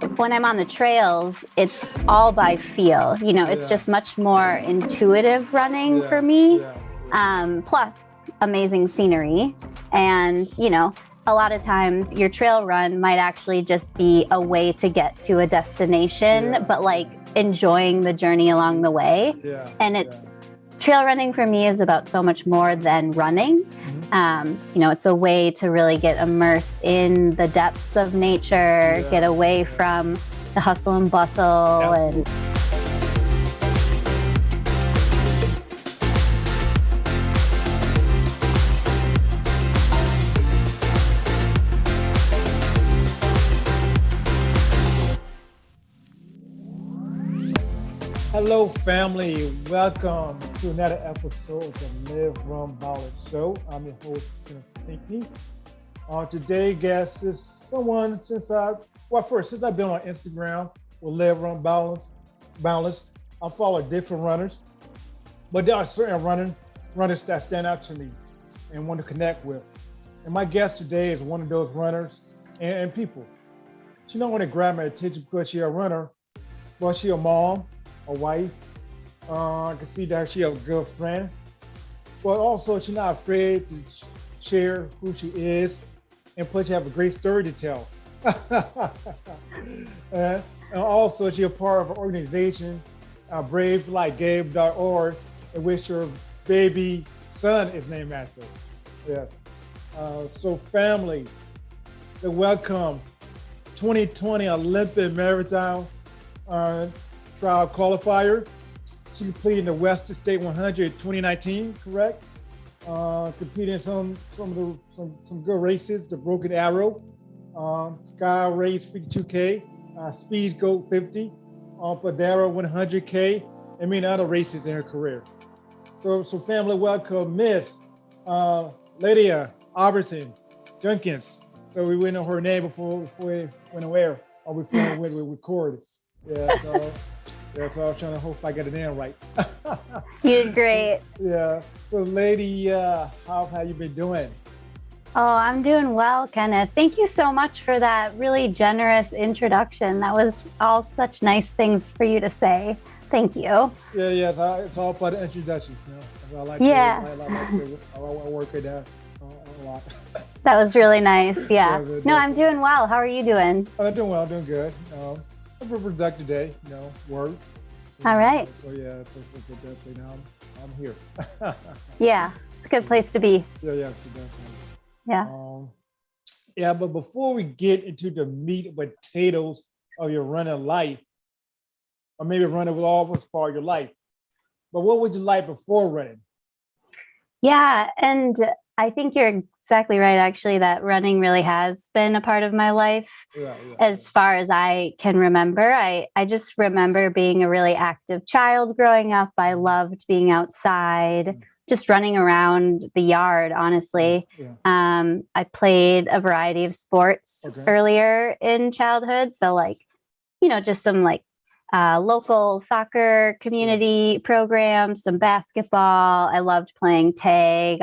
when I'm on the trails, it's all by feel. You know, it's just much more intuitive running for me. Plus amazing scenery. And, you know, a lot of times your trail run might actually just be a way to get to a destination, but like enjoying the journey along the way. And trail running for me is about so much more than running. You know, it's a way to really get immersed in the depths of nature, get away from the hustle and bustle. And hello, family. Welcome to another episode of the Live, Run, Boundless show. I'm your host, Kenneth Pinckney. Today's guest is someone since I've been on Instagram with Live, Run, Boundless, I follow different runners, but there are certain runners that stand out to me and want to connect with. And my guest today is one of those runners and people. She not only grabbed my attention because she's a runner, but she's a mom, a wife. I can see that she's a good friend, but also she's not afraid to share who she is, and plus she have a great story to tell. And also she's a part of an organization, bravelikegabe.org, in which your baby son is named after. Yes. So family, the welcome 2020 Olympic Marathon Trial Qualifier. She completed the Western State 100 in 2019, correct? Competed in some good races, the Broken Arrow, Skyrace 52K, Speedgoat 50, Bandera 100K, and many other races in her career. So family, welcome Miss Ladia Albertson-Junkans. So we went on her name before we went away, or before we recorded. So I was trying to hope I get it in right. you did great. Yeah. So lady, how have you been doing? Oh, I'm doing well, Kenneth. Thank you so much for that really generous introduction. That was all such nice things for you to say. Thank you. Yeah, it's all part of introductions. You know? I work at that a lot. That was really nice. Yeah. No, I'm doing well. How are you doing? I'm doing well, doing good. A productive day, work. All right. So definitely now I'm here. Yeah, it's a good place to be. Yeah, definitely. Yeah. But before we get into the meat and potatoes of your running life, or maybe running was always part of your life, but what was your life before running? Yeah, and I think you're exactly right, actually, that running really has been a part of my life. As far as I can remember. I just remember being a really active child growing up. I loved being outside, just running around the yard, honestly. I played a variety of sports earlier in childhood. So just some local soccer community programs, some basketball. I loved playing tag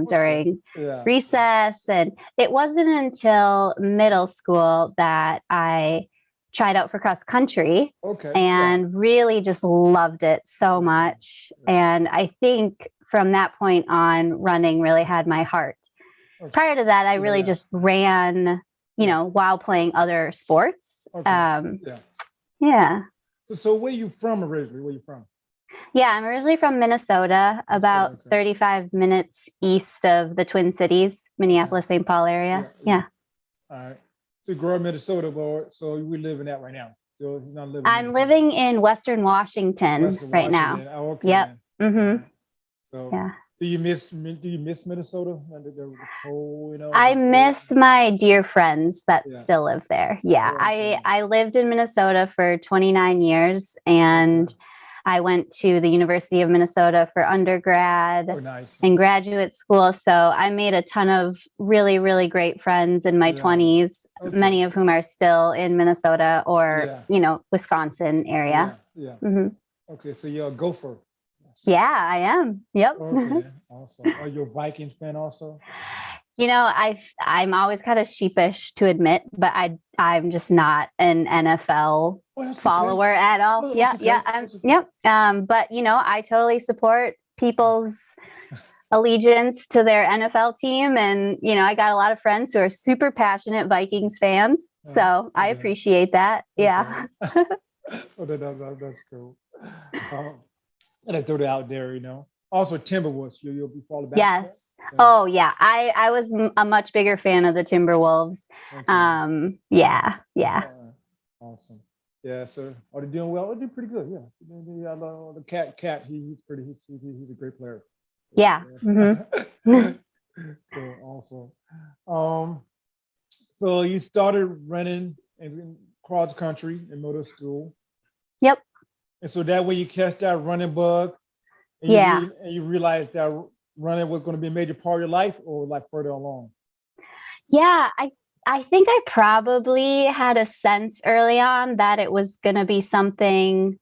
during recess. And it wasn't until middle school that I tried out for cross country and really just loved it so much. And I think from that point on, running really had my heart. Prior to that, I really just ran, while playing other sports. Yeah. So where are you from originally? Where are you from? Yeah, I'm originally from Minnesota, about 35 minutes east of the Twin Cities, Minneapolis, St. Paul area. Yeah. All right. So you grew up in Minnesota, but so we live in that right now. So you're not living. I'm living in Western Washington right now. Oh, okay. Yep. Mm-hmm. So yeah. Do you miss Minnesota? The cold, I miss my dear friends that still live there. Yeah. I lived in Minnesota for 29 years and I went to the University of Minnesota for undergrad and graduate school. So I made a ton of really, really great friends in my 20s, many of whom are still in Minnesota or, Wisconsin area. Yeah. Mm-hmm. Okay. So you're a gopher. Yeah, I am. Yep. Okay, awesome. Are you a Vikings fan also? I'm always kind of sheepish to admit, but I'm just not an NFL follower at all. Oh, Yeah, okay. yeah, yep. But I totally support people's allegiance to their NFL team, and I got a lot of friends who are super passionate Vikings fans, so I appreciate that. Yeah. Oh, that's cool. And I throw it out there, Also, Timberwolves, you'll be following basketball? Yes. Oh yeah, I was a much bigger fan of the Timberwolves. Okay. Yeah. Awesome. Yeah, so are they doing well? They're doing pretty good. Yeah. The cat. He's a great player. Yeah. Mm-hmm. So awesome. So you started running in cross country in middle school. Yep. And so that way you catch that running bug. And you realized that running was going to be a major part of your life, or like further along? Yeah, I think I probably had a sense early on that it was going to be something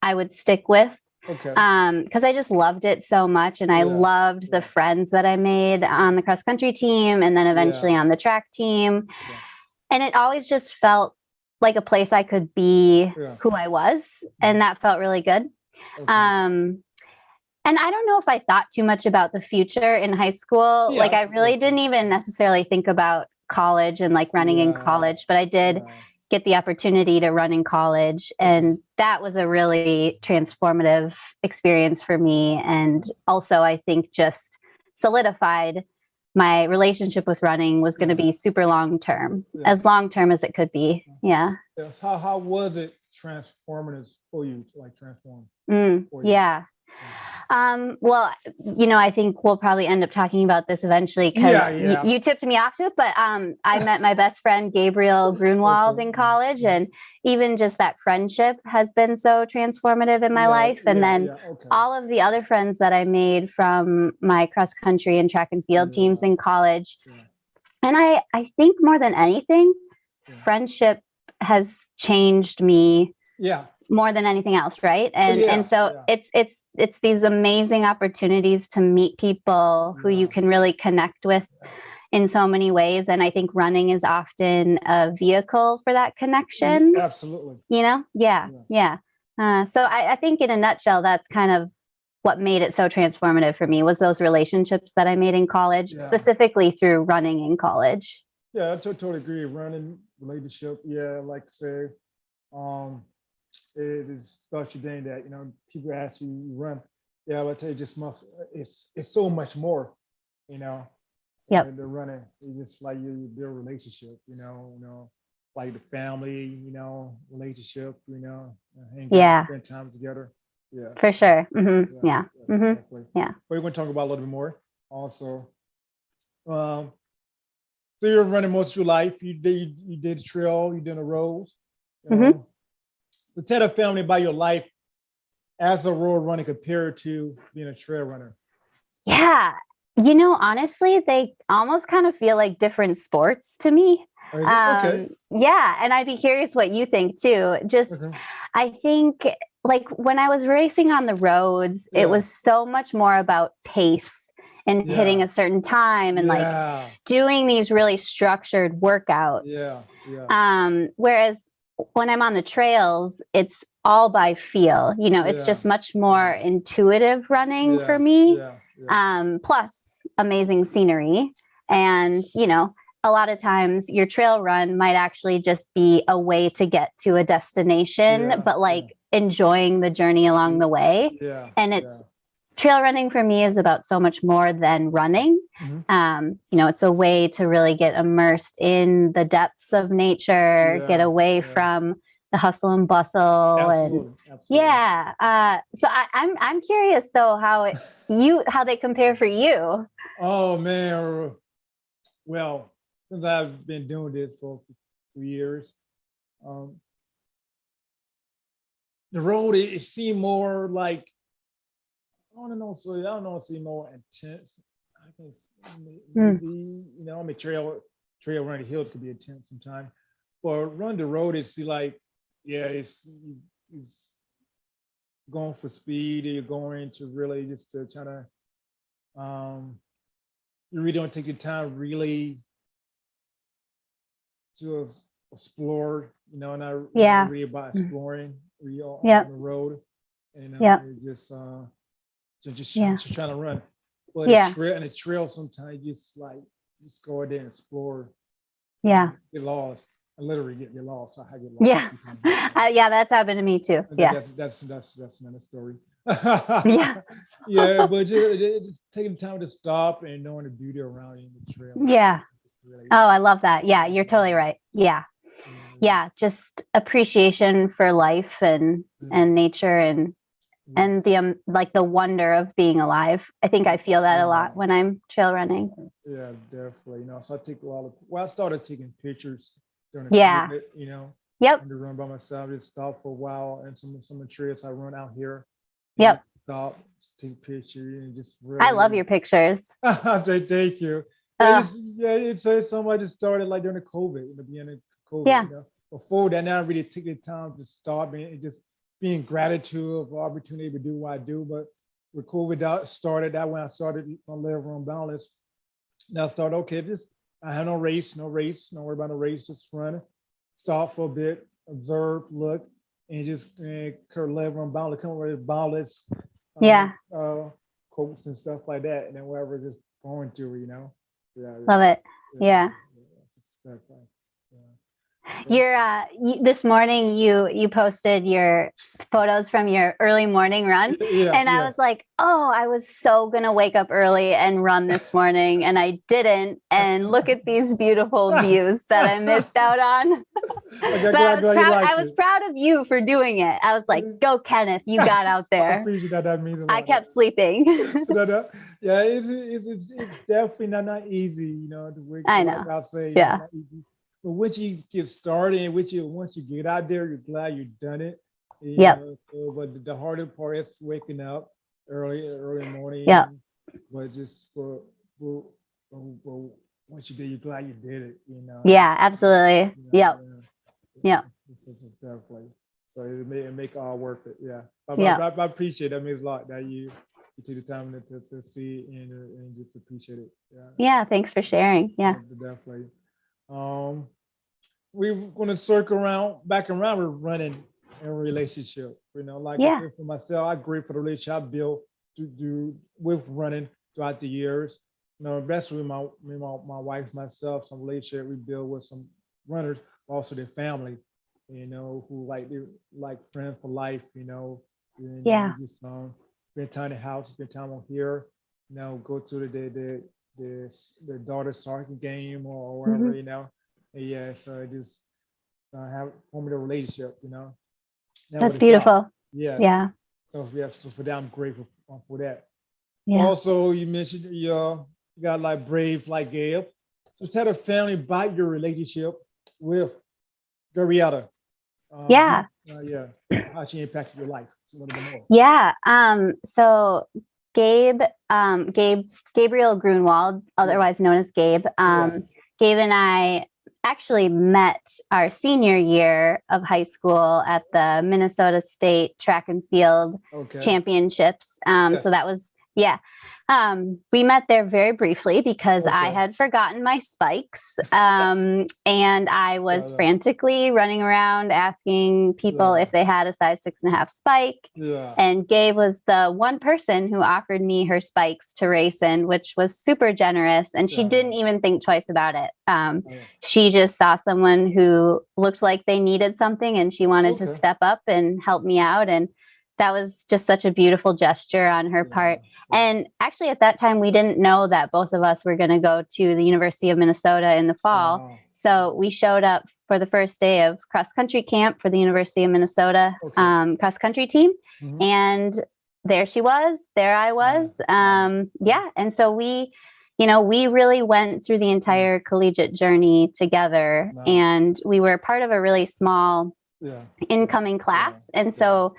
I would stick with. Okay. Because I just loved it so much, and I loved the friends that I made on the cross country team, and then eventually on the track team. Yeah. And it always just felt like a place I could be who I was, and that felt really good. Okay. And I don't know if I thought too much about the future in high school. Like I really didn't even necessarily think about college and like running in college, but I did get the opportunity to run in college. And that was a really transformative experience for me. And also, I think just solidified my relationship with running was going to be super long-term, as long-term as it could be. Yeah. Yes. How was it transformative for you to like transform? Yeah. Well, I think we'll probably end up talking about this eventually because you tipped me off to it, but I met my best friend, Gabriel Grunwald, in college, and even just that friendship has been so transformative in my life. And then all of the other friends that I made from my cross country and track and field teams in college. And I think more than anything, friendship has changed me more than anything else, right? And so it's these amazing opportunities to meet people who you can really connect with in so many ways. And I think running is often a vehicle for that connection. Absolutely. Yeah. So I think in a nutshell, that's kind of what made it so transformative for me, was those relationships that I made in college, specifically through running in college. Yeah, I totally agree. Running, relationship. Yeah, like I say, it is special thing that people ask you run. Yeah, but I tell you, it's so much more, Yep. The running. It's just like you build a relationship, like the family, relationship, hang out, spend time together. Yeah, for sure. Mm-hmm. Yeah. Exactly. Yeah. We're going to talk about a little bit more also. So you're running most of your life. You did trail, you did the roads. So tell the family about your life as a road runner compared to being a trail runner. Yeah. Honestly, they almost kind of feel like different sports to me. Okay. Yeah. And I'd be curious what you think too. Just, I think like when I was racing on the roads, it was so much more about pace and hitting a certain time and like doing these really structured workouts. Whereas when I'm on the trails, it's all by feel, it's just much more intuitive running for me. Plus amazing scenery. And, a lot of times your trail run might actually just be a way to get to a destination, but like enjoying the journey along the way. And it's trail running for me is about so much more than running. It's a way to really get immersed in the depths of nature, get away from the hustle and bustle. Absolutely. So I'm curious though how they compare for you. Oh man, well, since I've been doing this for 2 years, the road it seemed more like I don't know, it seemed more intense. I guess maybe trail running the hills could be intense sometimes, but run the road it's like it's going for speed. You're going to really just to try to you really don't take the time really to explore, you know, and I read about exploring, we all on the road, and you're just trying to run. But the trail sometimes just go out there and explore. Yeah. Get lost. I literally get lost. I get lost. Yeah. That's happened to me too. Yeah. That's another story. Yeah. Yeah, but just taking time to stop and knowing the beauty around you in the trail. Yeah. Really, oh, I love that. Yeah, you're totally right. Yeah. Yeah. Just appreciation for life and nature and the like the wonder of being alive. I think I feel that a lot when I'm trail running. Yeah, definitely. You know, so I started taking pictures during the COVID, you know. Yep. To run by myself, just stop for a while, and some of the trips I run out here. Yep. Stop, take pictures, and just really. I love your pictures. Thank you. It's something I just started like during the COVID, in the beginning of COVID. Yeah. You know? Before that, now I really take the time to stop and just being gratitude of opportunity to do what I do. But when COVID started, that when I started my live on boundless, now I started, okay, I had no race, don't worry about no race, just run, stop for a bit, observe, look, and just live on boundless, come over with boundless quotes and stuff like that, and then whatever just going through, you know. Love it. Yeah. This morning you posted your photos from your early morning run, and I was like, oh, I was so gonna wake up early and run this morning, and I didn't, and look at these beautiful views that I missed out on. But I was proud of you for doing it. I was like, go Kenneth, you got out there. I appreciate that means a lot. I kept sleeping. Yeah, it's definitely not easy, you know, to wake up. I know. I'll say, yeah. But once you get started and once you get out there, you're glad you've done it. Yep. But the harder part is waking up early morning. Yeah. But just for once you did, you're glad you did it. You know. Yeah, absolutely. Yep. Yeah. Definitely. So it make all worth it. Yeah. I appreciate it. That means a lot that you take the time to see and just appreciate it. Yeah. Yeah. Thanks for sharing. Yeah. Definitely. We're going to circle back around with running and relationship. You know, like I said, for myself, I'm grateful for the relationship I built to do with running throughout the years. You know, especially with my wife, myself, some relationship we build with some runners, also their family, you know, who like friends for life, you know. And, just spend time in the house, spend time on here, you know, go to the daughter's soccer game or whatever, you know. And so just have formed a relationship, you know. That's beautiful. Yeah. So for that, I'm grateful for that. Yeah. Also, you mentioned you got like brave like Gabe. So tell the family about your relationship with Gabriel. How she impacted your life a little bit more. Yeah. So Gabriel Grunwald, otherwise known as Gabe. Gabe and I actually met our senior year of high school at the Minnesota State Track and Field Championships. So that was, we met there very briefly because I had forgotten my spikes, and I was frantically running around asking people if they had a size 6.5 spike. And Gabe was the one person who offered me her spikes to race in, which was super generous. And she didn't even think twice about it. She just saw someone who looked like they needed something, and she wanted to step up and help me out. And that was just such a beautiful gesture on her part. And actually at that time, we didn't know that both of us were going to go to the University of Minnesota in the fall. So we showed up for the first day of cross country camp for the University of Minnesota cross country team. And there she was, there I was. And so we really went through the entire collegiate journey together, and we were part of a really small incoming class. And so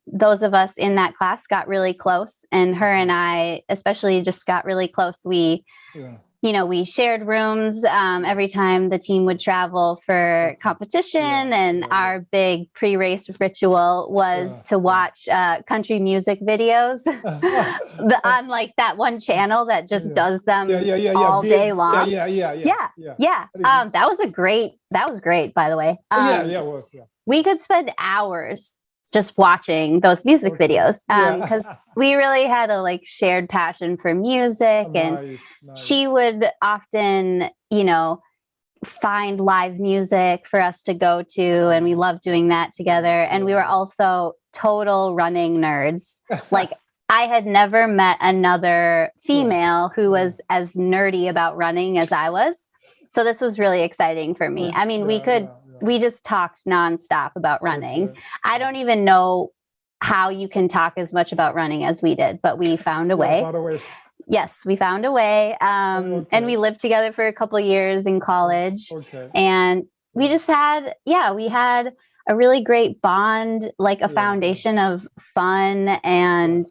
those of us in that class got really close, and her and I especially just got really close. We we shared rooms every time the team would travel for competition. And our big pre-race ritual was to watch country music videos on like that one channel that just does them all day long. That was great, by the way. It was. We could spend hours just watching those music videos because we really had a like shared passion for music. And she would often, find live music for us to go to. And we loved doing that together. And we were also total running nerds. Like I had never met another female who was as nerdy about running as I was. So this was really exciting for me. I mean, we just talked nonstop about running. I don't even know how you can talk as much about running as we did, but we found a way. Yes, we found a way. And we lived together for a couple of years in college. And we just had, we had a really great bond, like a foundation of fun and,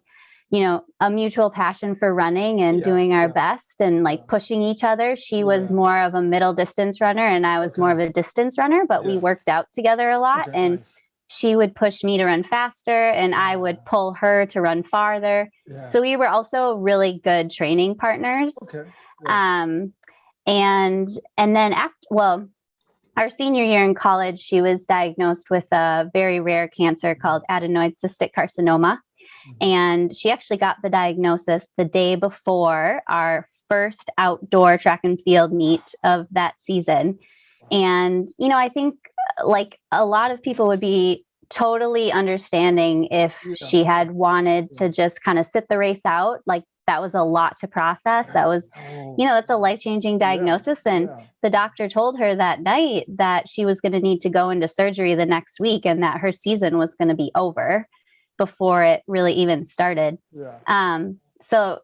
a mutual passion for running and doing our best and like pushing each other. She was more of a middle distance runner and I was more of a distance runner, but we worked out together a lot. And she would push me to run faster and I would pull her to run farther. So we were also really good training partners. And then our senior year in college, she was diagnosed with a very rare cancer called adenoid cystic carcinoma. And she actually got the diagnosis the day before our first outdoor track and field meet of that season. And, I think like a lot of people would be totally understanding if she had wanted to just kind of sit the race out. Like that was a lot to process. That was, that's a life-changing diagnosis. And the doctor told her that night that she was going to need to go into surgery the next week and that her season was going to be over before it really even started. So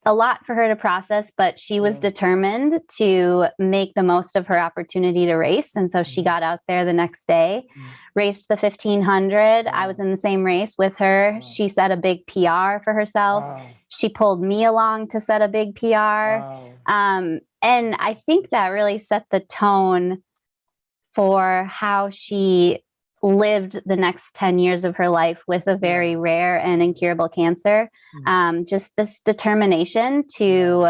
a lot for her to process, but she was determined to make the most of her opportunity to race. And so she got out there the next day, raced the 1500. I was in the same race with her. She set a big PR for herself. She pulled me along to set a big PR. And I think that really set the tone for how she lived the next 10 years of her life with a very rare and incurable cancer. Just this determination to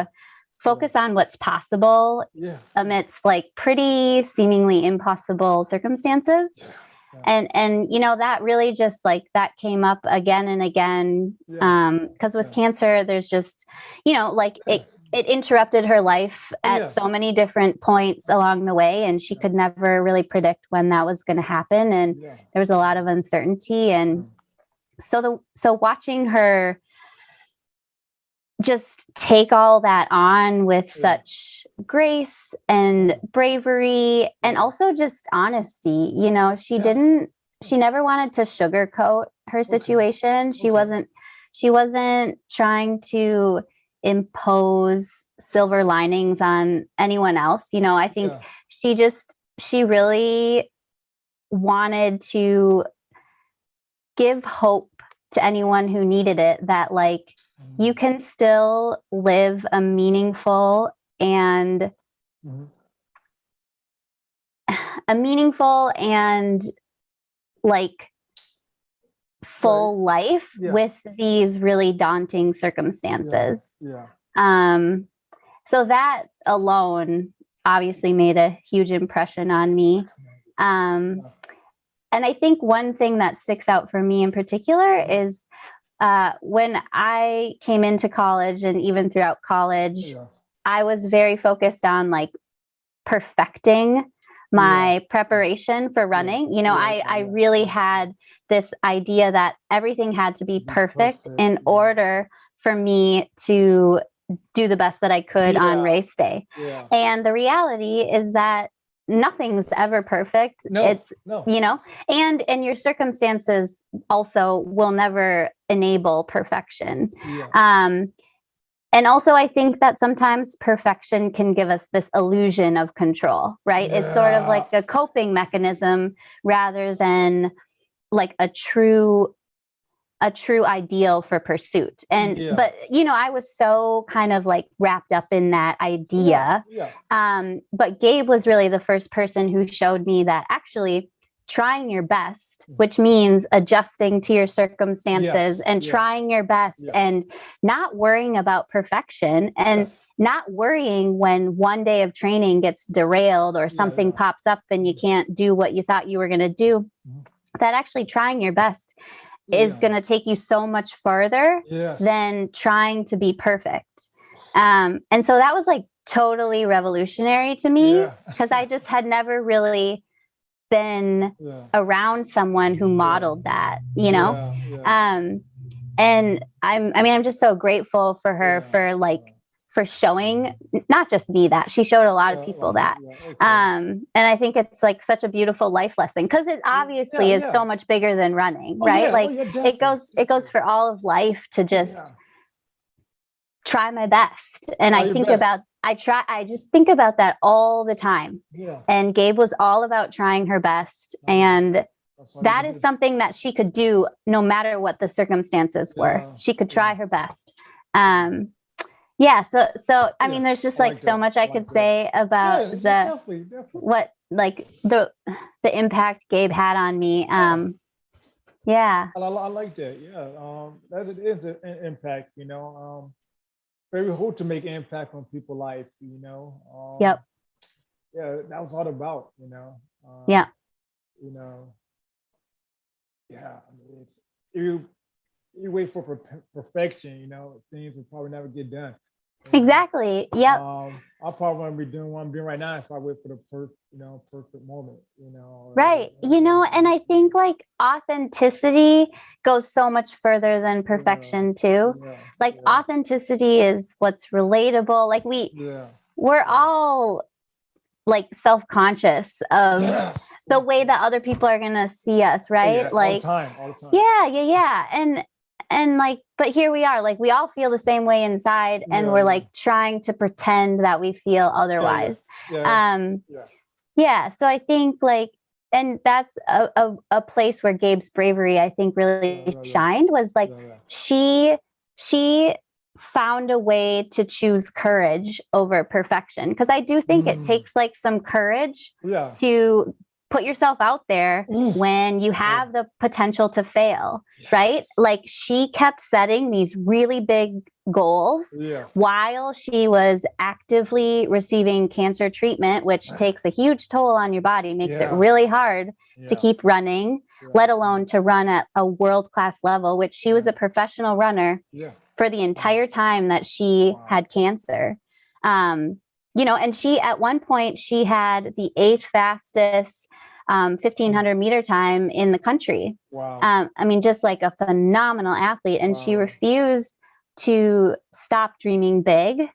focus on what's possible amidst like pretty seemingly impossible circumstances. And that really just like that came up again and again. Because with cancer, there's just, it interrupted her life at so many different points along the way. And she could never really predict when that was going to happen. And there was a lot of uncertainty. And so watching her just take all that on with such grace and bravery and also just honesty. She never wanted to sugarcoat her situation. She wasn't trying to impose silver linings on anyone else. I think she really wanted to give hope to anyone who needed it that like, you can still live a meaningful and like full life with these really daunting circumstances. So that alone obviously made a huge impression on me. And I think one thing that sticks out for me in particular is when I came into college and even throughout college, I was very focused on like perfecting my preparation for running. I really had this idea that everything had to be perfect in order for me to do the best that I could on race day. And the reality is that nothing's ever perfect. And your circumstances also will never enable perfection. And also I think that sometimes perfection can give us this illusion of control, right? It's sort of like a coping mechanism rather than like a true a true ideal for pursuit. And, but, you know, I was so kind of like wrapped up in that idea. But Gabe was really the first person who showed me that actually trying your best, which means adjusting to your circumstances and trying your best and not worrying about perfection and not worrying when one day of training gets derailed or something pops up and you can't do what you thought you were going to do, that actually trying your best is going to take you so much further than trying to be perfect. And so that was like totally revolutionary to me because I just had never really been around someone who modeled that, you know? And I'm just so grateful for her for showing not just me that, she showed a lot of people that. And I think it's like such a beautiful life lesson because it obviously is so much bigger than running, right? It goes for all of life to just try my best. And I just think about that all the time. And Gabe was all about trying her best. And that is something that she could do no matter what the circumstances were. She could try her best. So I mean, there's just like so much I could say about what like the impact Gabe had on me. I like that. That is an impact, you know. Very hope to make impact on people's life, you know. Yeah, that was all about, you know. You know. Yeah, I mean, it's you wait for perfection, you know, things will probably never get done. Exactly. Yep. I probably want to be doing what I'm doing right now if I wait for the perfect moment, you know. Right. You know, and I think like authenticity goes so much further than perfection too. Like authenticity is what's relatable. Like we're all like self-conscious of the way that other people are going to see us, right? Like all the time. Yeah. And like, but here we are, like we all feel the same way inside and we're like trying to pretend that we feel otherwise. So I think like, and that's a place where Gabe's bravery, I think, really shined was like she found a way to choose courage over perfection. Because I do think it takes like some courage to put yourself out there when you have the potential to fail, right? Like she kept setting these really big goals while she was actively receiving cancer treatment, which takes a huge toll on your body, makes it really hard to keep running, let alone to run at a world-class level, which she was a professional runner for the entire time that she had cancer. You know, and she, at one point, she had the 8th fastest 1500 meter time in the country. I mean, just like a phenomenal athlete. And she refused to stop dreaming big,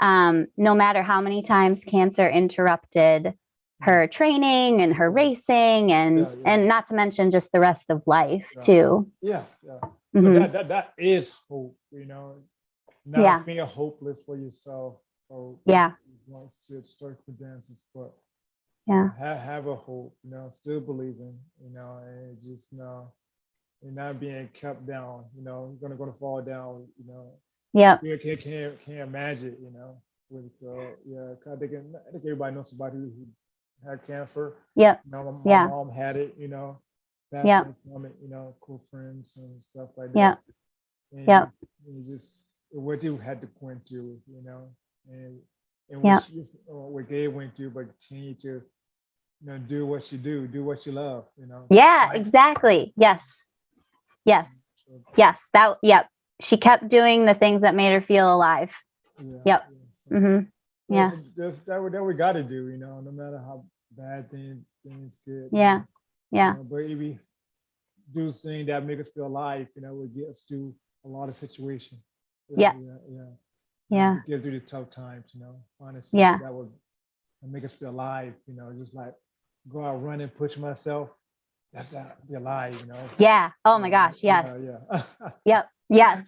no matter how many times cancer interrupted her training and her racing and not to mention just the rest of life too. So that is hope, you know, not being hopeless for yourself. Or once it circumstances, but have a hope, you know, still believing, you know, and just know you're not being kept down, you know, you're gonna fall down, you know. You can't imagine, you know, with I think everybody knows somebody who had cancer. You know, my mom had it, you know, from it, you know, cool friends and stuff like that. And just what you had to point to, you know, and what Gabe went through, but continue to, you know, do what you do what you love, you know. Exactly. Yes. She kept doing the things that made her feel alive. That's what we got to do, you know, no matter how bad things get. But if we do things that make us feel alive, you know, it get us through a lot of situations. To get through the tough times, you know, honestly, that would make us feel alive, you know, just like go out running, push myself. That's not be alive, you know. Oh my gosh. Yes. Yes.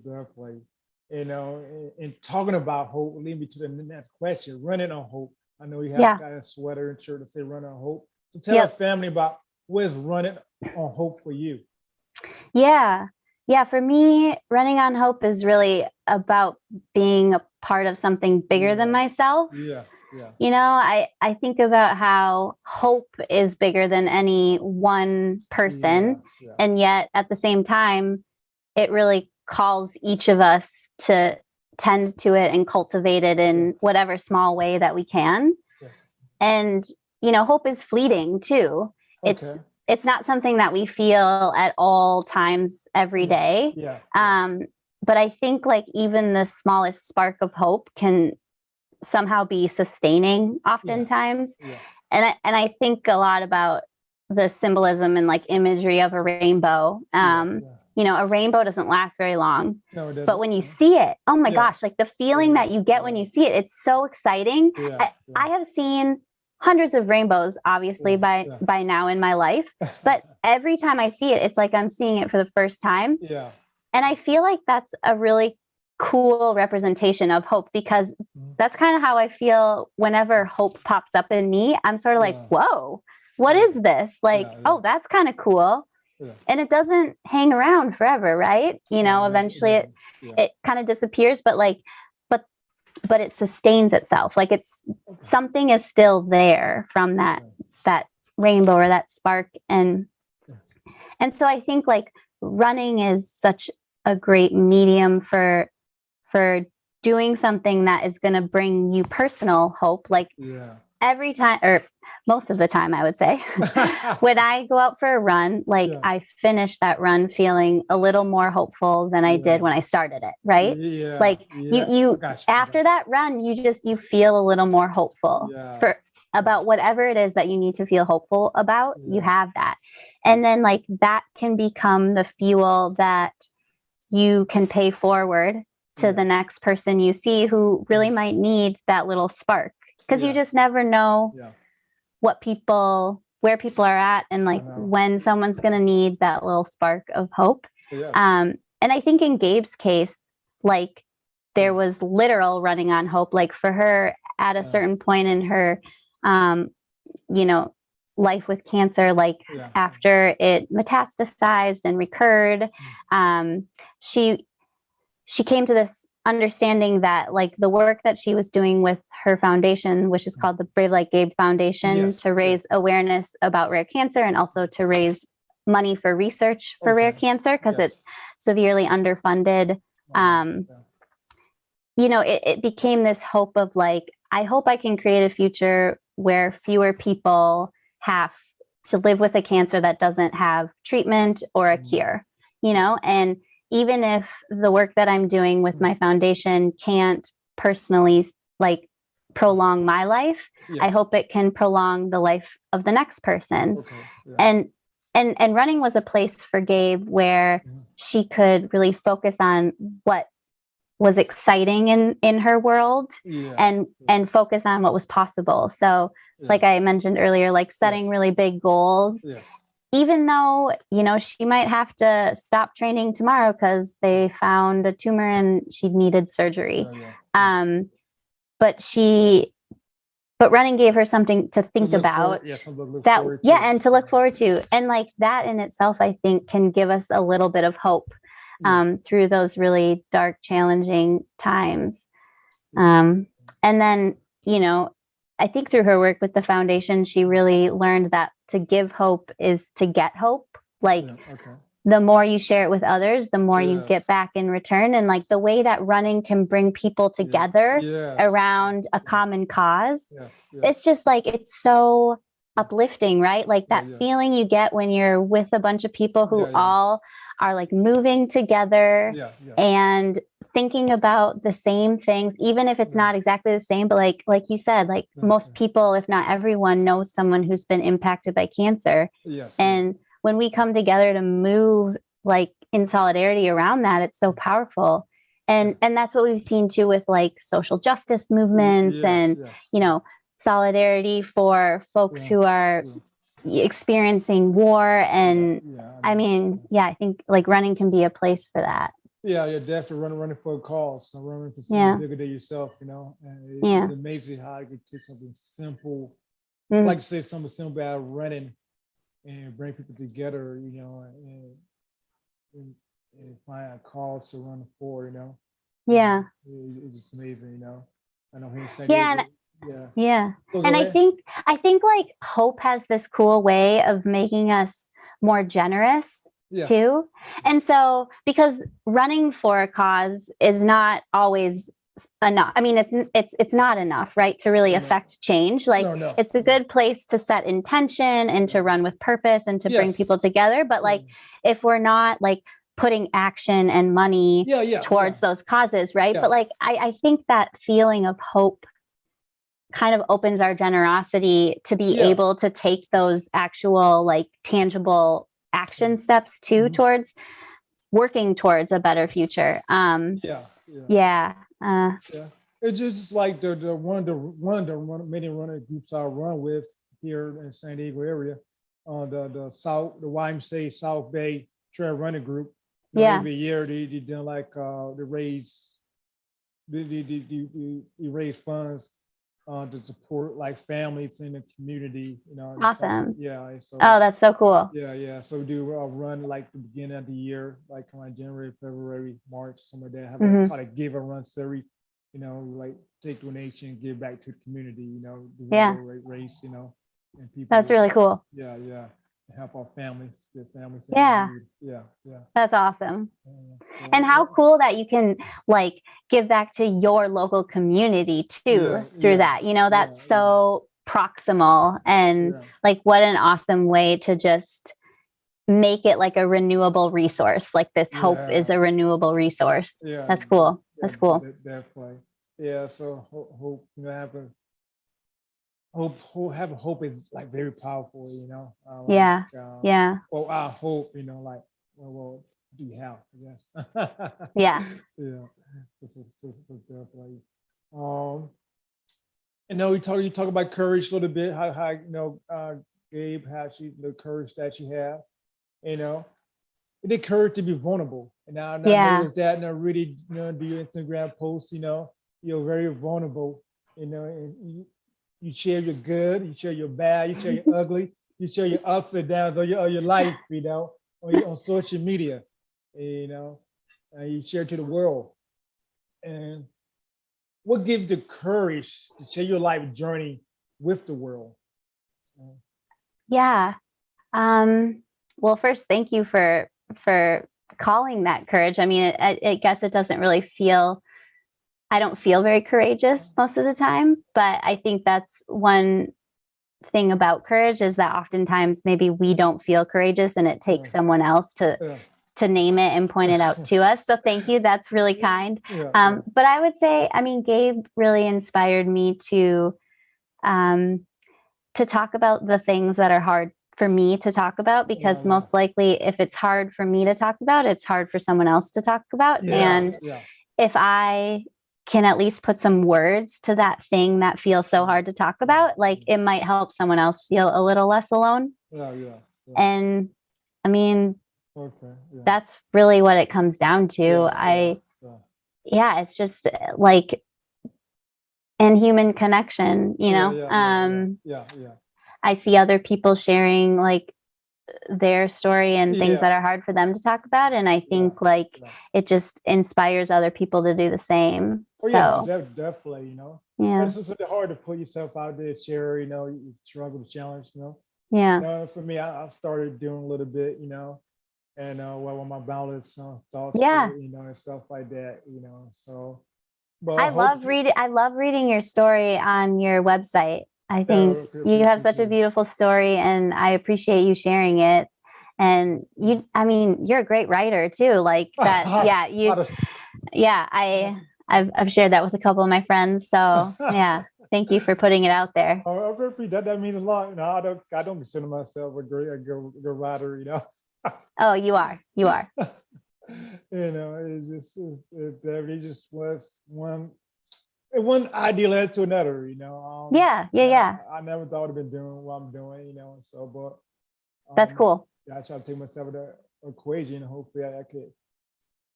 Definitely. You know, and talking about hope, lead me to the next question. Running on hope. I know you have got a sweater and shirt that say "Run on Hope." So tell our family about what is running on hope for you. Yeah. Yeah. For me, running on hope is really about being a part of something bigger than myself. Yeah, yeah, I think about how hope is bigger than any one yeah, person. yeah, And yet at the same time, it really calls each of us to tend to it and cultivate it yeah. in whatever small way that we can. Yes. And, hope is fleeting too. It's Okay. it's not something that we feel at all times every Yeah, day. yeah, yeah, Um, but I think like even the smallest spark of hope can somehow be sustaining yeah, oftentimes. yeah, And I think a lot about the symbolism and like imagery of a rainbow. yeah, yeah. A rainbow doesn't last very long, No, it but doesn't. when you No. see it, oh my Yeah, gosh, like the feeling yeah, that you get when you see it, it's so exciting. yeah, I have seen hundreds of rainbows, obviously, by yeah, by now in my life, yeah, but every time I see it, it's like I'm seeing it for the first time. yeah. And I feel like that's a really cool representation of hope because Mhm. that's kind of how I feel whenever hope pops up in me. I'm sort of like, Yeah, whoa, what yeah, is this? Like, yeah, yeah, oh, that's kind of cool. yeah. And it doesn't hang around forever, right? No, it Eventually doesn't. Yeah. it kind of disappears, but but but it sustains itself. Like it's Okay. something is still there from that Yeah. that rainbow or that spark. And Yes. and so I think like running is such a great medium for doing something that is going to bring you personal hope. Like Yeah. every time, or most of the time, I would say, when I go out for a run, like Yeah. I finish that run feeling a little more hopeful than I did Yeah. when I started it, right? Yeah. Like Yeah. I got you. I got after that run, you feel a little more hopeful you. Yeah. for about whatever it is that you need to feel hopeful about. You Yeah. have that. And then like that can become the fuel that you can pay forward to Yeah. the next person you see who really might need that little spark, because you Yeah. just never know Yeah. where people are at, and I like know. when someone's going to need that little spark of hope. Yes. And I think in Gabe's case, like there Yeah. was literal running on hope, like for her at a certain point in her um you know life with cancer, like Yeah. after it metastasized and recurred, um she she came to this understanding that like the work that she was doing with her foundation, which is called the Brave Like Gabe Foundation, Yes. to raise awareness about rare cancer and also to raise money for research for rare Okay. cancer, because Yes. it's severely underfunded. um, it became this hope of like, I hope I can create a future where fewer people have to live with a cancer that doesn't have treatment or a cure, and even if the work that I'm doing with my foundation can't personally like prolong my life, I Yes. hope it can prolong the life of the next person. Okay. Yeah. And running was a place for Gabe where she could really focus on what was exciting in her world, Yeah. and focus on what was possible. So like I mentioned earlier, like setting really big goals, Yes. even though she might have to stop training tomorrow because they found a tumor and she needed surgery. Yeah. But running gave her something to think about, that and to look forward to, and like that in itself I think can give us a little bit of hope through those really dark, challenging times. And then I think through her work with the foundation, she really learned that to give hope is to get hope. Like the more you share it with others, the more you get back in return. And like the way that running can bring people together around a common cause, it's just like, it's so uplifting, right? Like that feeling you get when you're with a bunch of people who all are like moving together and thinking about the same things, even if it's not exactly the same. But like you said, like most people, if not everyone, knows someone who's been impacted by cancer. And when we come together to move like in solidarity around that, it's so powerful. And that's what we've seen too with like social justice movements and solidarity for folks who are experiencing war. And I mean, I think like running can be a place for that. Yeah, you're definitely running for a cause, running for something bigger than yourself, And it's amazing how you can take something simple, like you say, something simple about running and bring people together, and and find a cause to run for, Yeah. It's just amazing, I know here in San Yeah. Diego. And, Yeah. yeah. So And go ahead. I think like hope has this cool way of making us more generous Yeah. too. And so, because running for a cause is not always enough. I mean, it's not enough, right? To really affect change. Like No. it's a good place to set intention and to run with purpose and to bring Yes. people together. But like, if we're not like putting action and money towards those causes, right? Yeah. But like, I think that feeling of hope kind of opens our generosity to be able to take those actual like tangible action steps too towards working towards a better future. Yeah. It's just like the many runner groups I run with here in San Diego area, the YMCA South Bay Trail Running Group. Every year they do like the raise they raise funds to support like families in the community. Awesome. So, oh, that's so cool. Yeah. So we do a run like the beginning of the year, like on January, February, March, some of that. Have a kind of give a run series, like take donation, give back to the community, do a race, and people. That's really cool. Yeah. Help our families, get families. Yeah. That's awesome. And how cool that you can like give back to your local community too through that. That's so proximal and like what an awesome way to just make it like a renewable resource. Like this hope is a renewable resource. That's cool. That's cool. Definitely. Yeah. So hope hope is like very powerful, Well, I hope, like, well, do you have? Yes. Yeah. This is definitely. You talk about courage a little bit. How Gabe, how the courage that you have, the courage to be vulnerable. And now I noticed that, and I really, do your Instagram posts. You're very vulnerable. And you share your good, you share your bad, you share your ugly, you share your ups and downs of your life, on social media, and you share to the world. And what gives you the courage to share your life journey with the world? Yeah. Well, first, thank you for calling that courage. I mean, I guess it doesn't really feel. I don't feel very courageous most of the time, but I think that's one thing about courage is that oftentimes maybe we don't feel courageous and it takes someone else to name it and point it out to us. So thank you. That's really kind. But I would say, I mean, Gabe really inspired me to talk about the things that are hard for me to talk about, because most likely if it's hard for me to talk about, it's hard for someone else to talk about. And if I can at least put some words to that thing that feels so hard to talk about, like it might help someone else feel a little less alone. And I mean, that's really what it comes down to. It's just like in human connection, I see other people sharing like their story and things that are hard for them to talk about, and I think it just inspires other people to do the same. Definitely, it's just hard to put yourself out there, share, you struggle to challenge, for me, I started doing a little bit, and with my boundless thoughts, and stuff like that, so. But I love reading your story on your website. I think you have such a beautiful story, and I appreciate you sharing it. And you're a great writer too. Like that. I've shared that with a couple of my friends. So thank you for putting it out there. That means a lot. I don't consider myself a good writer. Oh, you are. It just was one idea led to another, I never thought I'd been doing what I'm doing, but that's cool. I try to take myself out of the equation, and hopefully I could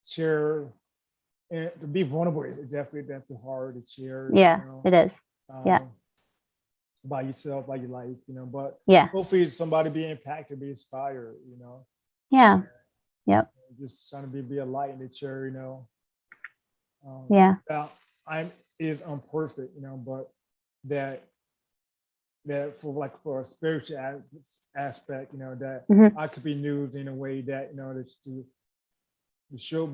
share. And to be vulnerable is definitely hard to share. It is. By yourself, by your life, but yeah, hopefully somebody be impacted, be inspired, Yeah. Yep. just trying to be a light in the chair, Yeah. Now, I'm is imperfect, but that for a spiritual aspect, that Mhm. I could be used in a way that to show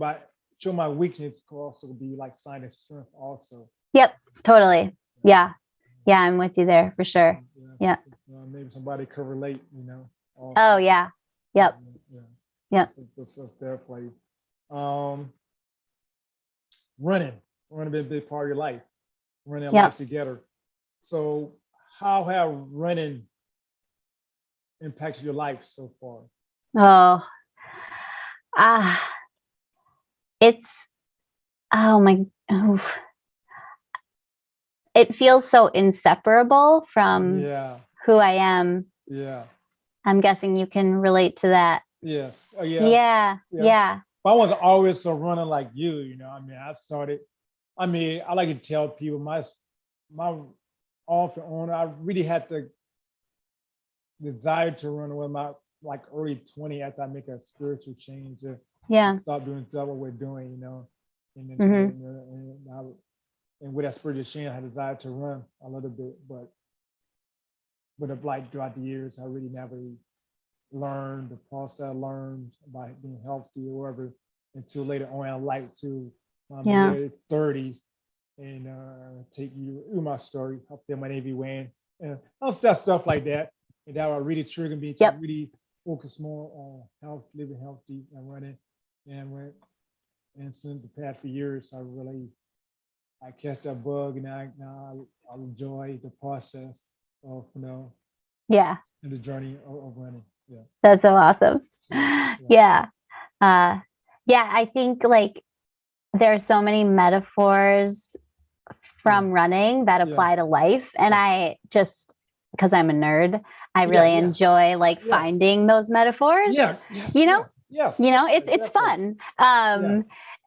my weakness could also be like sign of strength also. Yep. Totally. Yeah. Yeah. I'm with you there for sure. Yeah. Maybe somebody could relate, also. Oh yeah. Yep. Yeah. Yep. So fair play. Running been a big part of your life. Running Yep. life together. So how have running impacted your life so far? Oh, it's, oh my, oof. It feels so inseparable from who I am. Yeah. I'm guessing you can relate to that. Yes. Oh, Yeah. Yeah. I wasn't always a runner like you, I like to tell people my off and on, I really had the desire to run with my like early 20 after I make a spiritual change. Stop doing stuff what we're doing, and then and with that spiritual change, I had a desire to run a little bit, but like throughout the years, I really never learned the process I learned about being healthy or whatever until later on in life to my mid 30s and take you through my story, help them my Navy win, and that stuff like that. And that would really trigger me to really focus more on health, living healthy and running. And since the past few years, I catch that bug, and now I enjoy the process of and the journey of running. Yeah, that's so awesome. Yeah. I think like there's so many metaphors from running that apply to life, and I just, because I'm a nerd, I really enjoy like finding those metaphors. It's fun.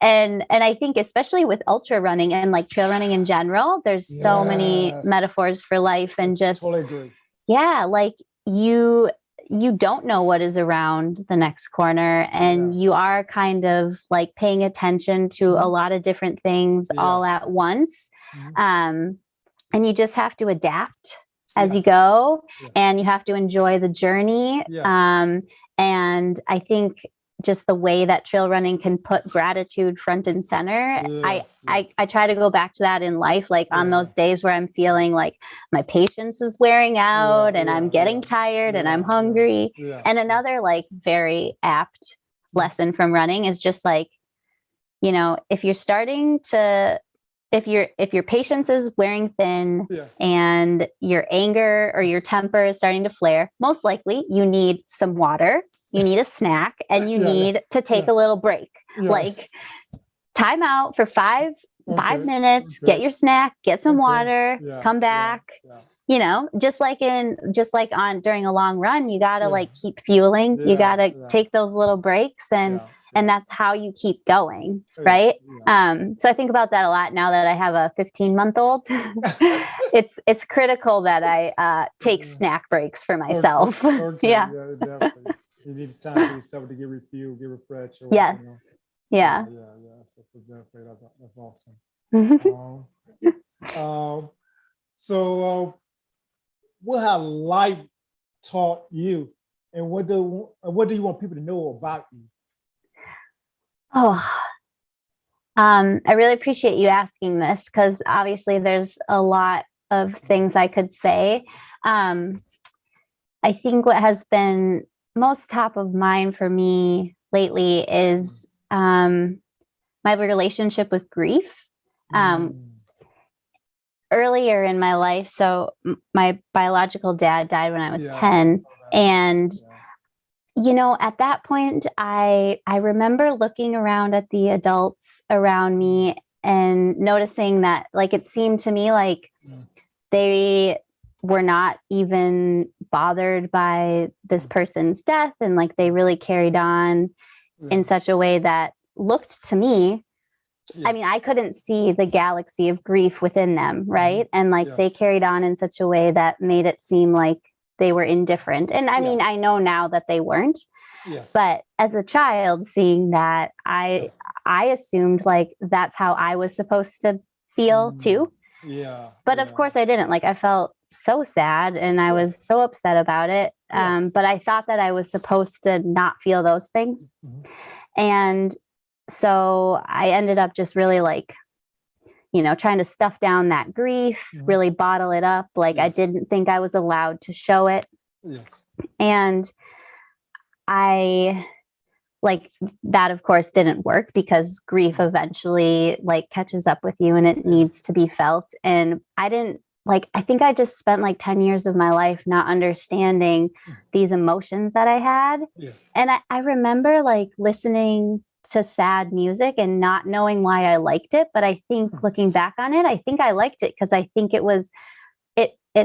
And I think especially with ultra running and like trail running in general, there's so many metaphors for life, and just totally agree. Like you don't know what is around the next corner, and you are kind of like paying attention to a lot of different things all at once. And you just have to adapt as you go, and you have to enjoy the journey. And I think just the way that trail running can put gratitude front and center. I try to go back to that in life, like on those days where I'm feeling like my patience is wearing out and I'm getting tired and I'm hungry. And another like very apt lesson from running is just like, if you're starting to, if your patience is wearing thin and your anger or your temper is starting to flare, most likely you need some water. You need a snack, and you need to take a little break. Like time out for five minutes, get your snack, get some water, come back. Just like during a long run, you got to like keep fueling. You got to take those little breaks, and that's how you keep going. Right. So I think about that a lot now that I have a 15-month-old. It's critical that I take snack breaks for myself. Definitely. You need time for yourself to get refueled, get refreshed. Yes. Yeah. That's awesome. So what has life taught you, and what do you want people to know about you? I really appreciate you asking this, because obviously there's a lot of things I could say. I think what has been most top of mind for me lately is my relationship with grief. Earlier in my life, so my biological dad died when I was 10, and at that point, I remember looking around at the adults around me and noticing that, like, it seemed to me like they were not even bothered by this person's death, and like they really carried on in such a way that looked to me, I mean, I couldn't see the galaxy of grief within them, right? And like they carried on in such a way that made it seem like they were indifferent. And I mean, I know now that they weren't. Yes. But as a child, seeing that, I assumed like that's how I was supposed to feel too. Yeah. But of course I didn't. Like I felt so sad and I was so upset about it. But I thought that I was supposed to not feel those things. And so I ended up just really like, trying to stuff down that grief, really bottle it up. Like I didn't think I was allowed to show it. Yes. And I like that, of course, didn't work because grief eventually like catches up with you and it needs to be felt. And I didn't like, I think I just spent like 10 years of my life not understanding these emotions that I had. Yes. And I remember like listening to sad music and not knowing why I liked it. But I think looking back on it, I think I liked it because I think it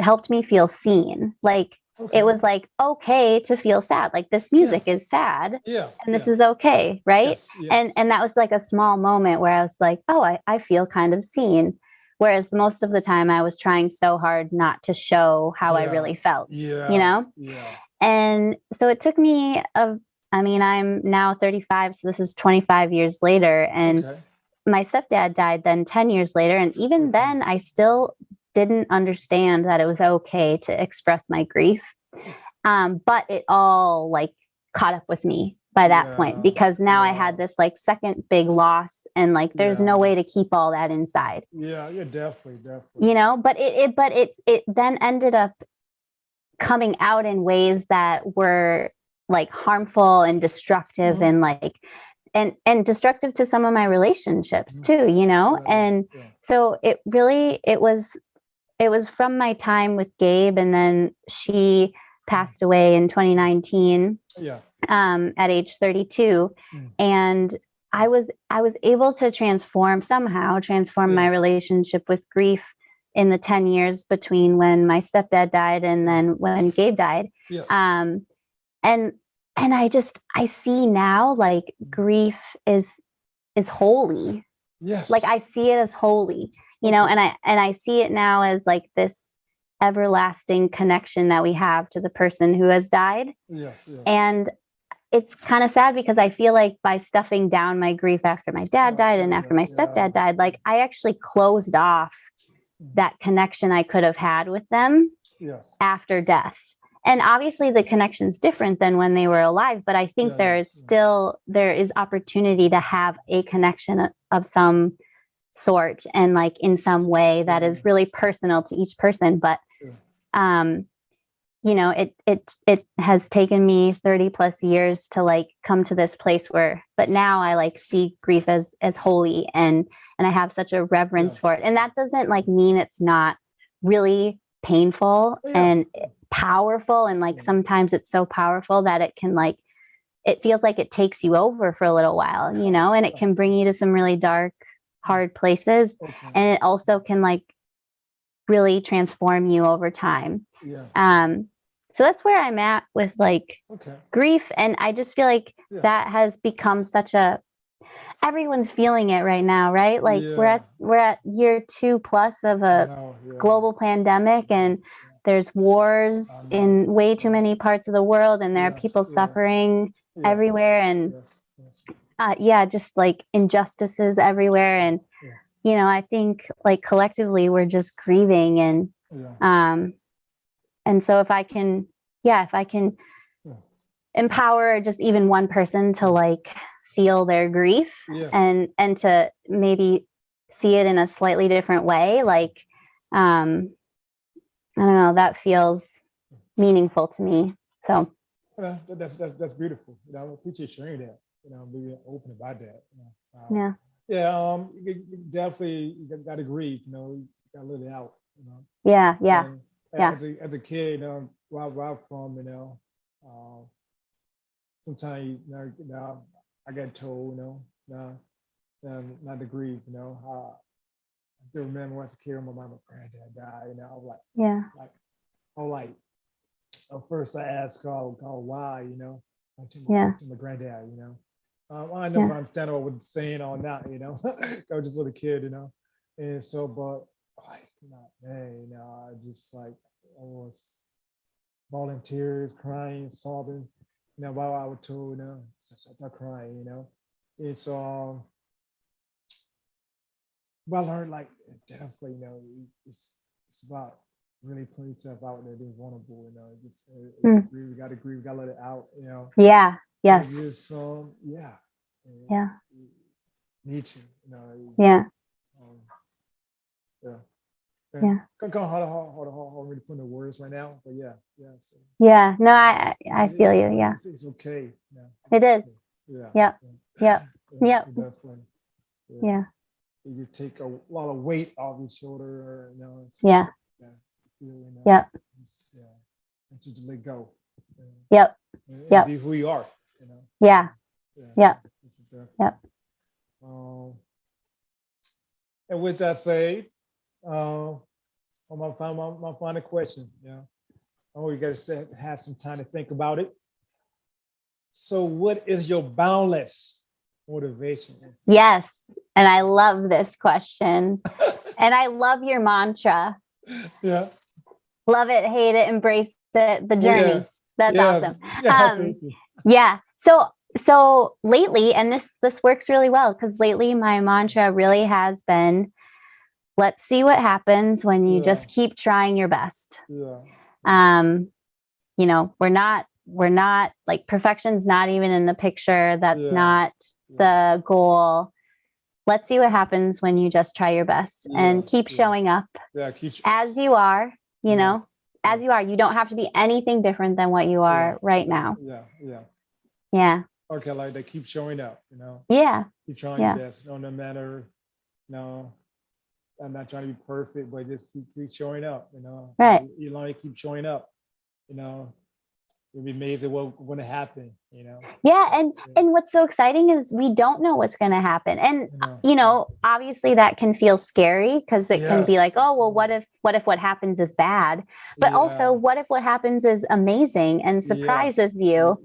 helped me feel seen. Like it was like, okay to feel sad. Like this music is sad and this is okay. Right. Yes. And that was like a small moment where I was like, oh, I feel kind of seen. Whereas most of the time I was trying so hard not to show how I really felt, And so it took me I'm now 35. So this is 25 years later. And my stepdad died then 10 years later. And even then I still didn't understand that it was okay to express my grief. But it all like caught up with me by that point, because now I had this like second big loss and like there's no way to keep all that inside. Yeah, definitely. But it then ended up coming out in ways that were like harmful and destructive and like and destructive to some of my relationships too, and so it was from my time with Gabe, and then she passed away in 2019 at age 32. And I was able to transform my relationship with grief in the 10 years between when my stepdad died and then when Gabe died. And I see now like grief is holy. Like I see it as holy, and I see it now as like this everlasting connection that we have to the person who has died. And it's kind of sad because I feel like by stuffing down my grief after my dad died and after my stepdad died, like I actually closed off that connection I could have had with them after death. And obviously the connection's different than when they were alive, but I think there is opportunity to have a connection of some sort and like in some way that is really personal to each person. But it has taken me 30 plus years to like come to this place but now I like see grief as holy, and I have such a reverence for it. And that doesn't like mean it's not really painful and powerful. And like sometimes it's so powerful that it can like, it feels like it takes you over for a little while, and it can bring you to some really dark, hard places. And it also can like really transform you over time. So that's where I'm at with like grief. And I just feel like that has become everyone's feeling it right now, right? Like we're at year 2+ of a global pandemic, and there's wars in way too many parts of the world, and there are people suffering everywhere, and just like injustices everywhere. And I think like collectively we're just grieving, and so if I can empower just even one person to like feel their grief and to maybe see it in a slightly different way, like I don't know, that feels meaningful to me. So that's beautiful. I appreciate sharing that. Being open about that. You definitely got to grieve. You got to let it out. As a kid, where I'm from, sometimes I got told, not to grieve. I still remember once a kid, my mom and granddad died. I was like, first I asked God why, to my granddad, I know if I'm standing over with saying or not, I was just a little kid, and so, but I just like, I was volunteers, crying, sobbing, while I was told, start crying, It's well, I learned, like, definitely, it's about really putting yourself out there, being vulnerable, it's we gotta grieve, we gotta let it out, Yeah. Yes. And just, yeah. Yeah. Need to, Yeah. Yeah. Yeah. Kind of hard really put in the words right now, but yeah. So, yeah. No, I feel you. Yeah. It's okay. It is. Yeah. Yep. Yep. Yep. Definitely. Yeah. You take a lot of weight off your shoulder, Yeah. Yeah. Yep. And to let go. Yep. And Yep. be who you are. Yeah. Yep. Yep. And with that said, my final question. Oh, you gotta have some time to think about it. So, what is your boundless motivation? Yes. And I love this question. And I love your mantra. Yeah. Love it, hate it, embrace it, the journey. Yeah. That's awesome. Yeah, thank you. Yeah. So lately, and this works really well, because lately my mantra really has been, let's see what happens when you just keep trying your best. Yeah. We're not like, perfection's not even in the picture. That's not the goal. Let's see what happens when you just try your best and keep showing up as you are, as you are. You don't have to be anything different than what you are right now. Yeah. Okay, like they keep showing up, Yeah. Keep trying your best. No matter, I'm not trying to be perfect, but just keep showing up, Right. You only keep showing up, you'll be amazed at what's going to happen, Yeah. And what's so exciting is we don't know what's going to happen. And, obviously that can feel scary, because it can be like, oh, well, what if what happens is bad? But also, what if what happens is amazing and surprises you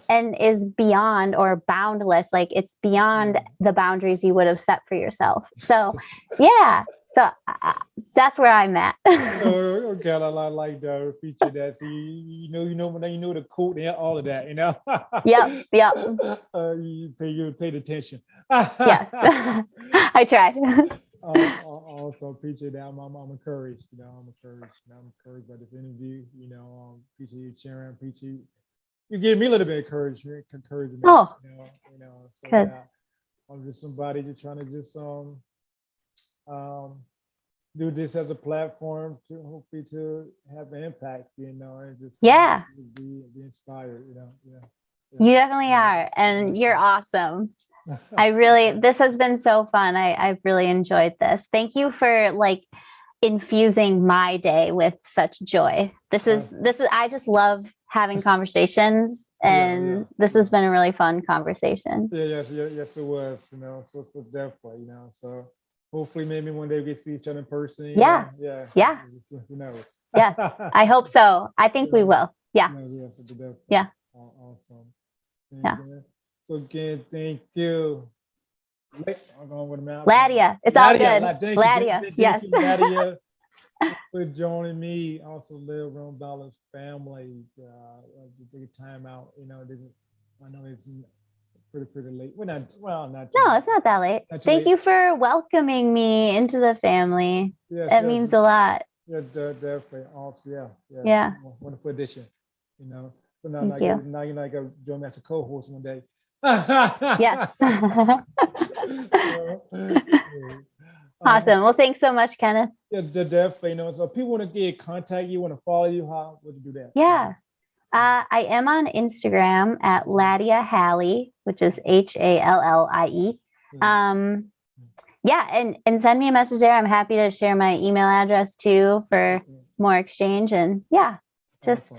and is beyond or boundless? Like, it's beyond the boundaries you would have set for yourself. So, yeah. So that's where I'm at. Okay, I like the feature that. So you know the quote and all of that, Yep. You paid attention. Yes, I try. Also, appreciate that. I'm encouraged. I'm encouraged by this interview. Appreciate you sharing. Appreciate you gave me a little bit of encouragement. Oh, So good. I'm just somebody just trying to just do this as a platform to hopefully to have an impact, and just be inspired, You definitely are, and you're awesome. This has been so fun. I've really enjoyed this. Thank you for infusing my day with such joy. This is I just love having conversations, and this has been a really fun conversation. Yes, it was, so definitely, so hopefully maybe one day we get to see each other in person. Yeah. Who knows? Yes, I hope so. I think we will. Yeah. Yeah. Awesome. Yeah. So again, thank you. Ladia, it's all good. Ladia, yes. Thank you, Ladia, for joining me. Also, live around Balance family. Take time out. I know it's pretty late. Not. No, it's not that late. Thank you for welcoming me into the family. It means a lot. Yeah, definitely. Also, yeah. Wonderful addition. So Thank you. Now you're like a join as a co-host one day. Yes. Awesome. Well, thanks so much, Kenneth. Yeah, definitely. So if people want to get contact you, want to follow you, how would you do that? Yeah. I am on Instagram at Ladia Hallie, which is HALLIE. And send me a message there. I'm happy to share my email address too for more exchange. And awesome.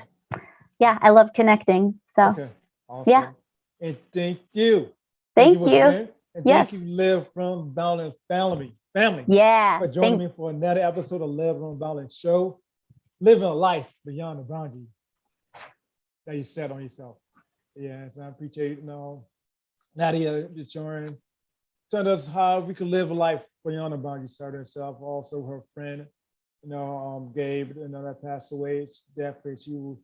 I love connecting. So awesome. And thank you. Thank you. And thank you, Live from Balance family. Yeah. For joining me for another episode of Live from Balance Show. Living a life beyond the boundary that you set on yourself. Yes, I appreciate Ladia just showing us how we can live a life beyond the boundary set herself. Also her friend, Gabe, that passed away. It's definitely she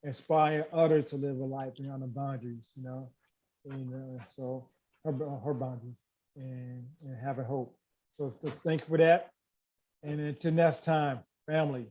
inspire others to live a life beyond the boundaries, and so her boundaries and have a hope. So thank you for that. And until next time, family.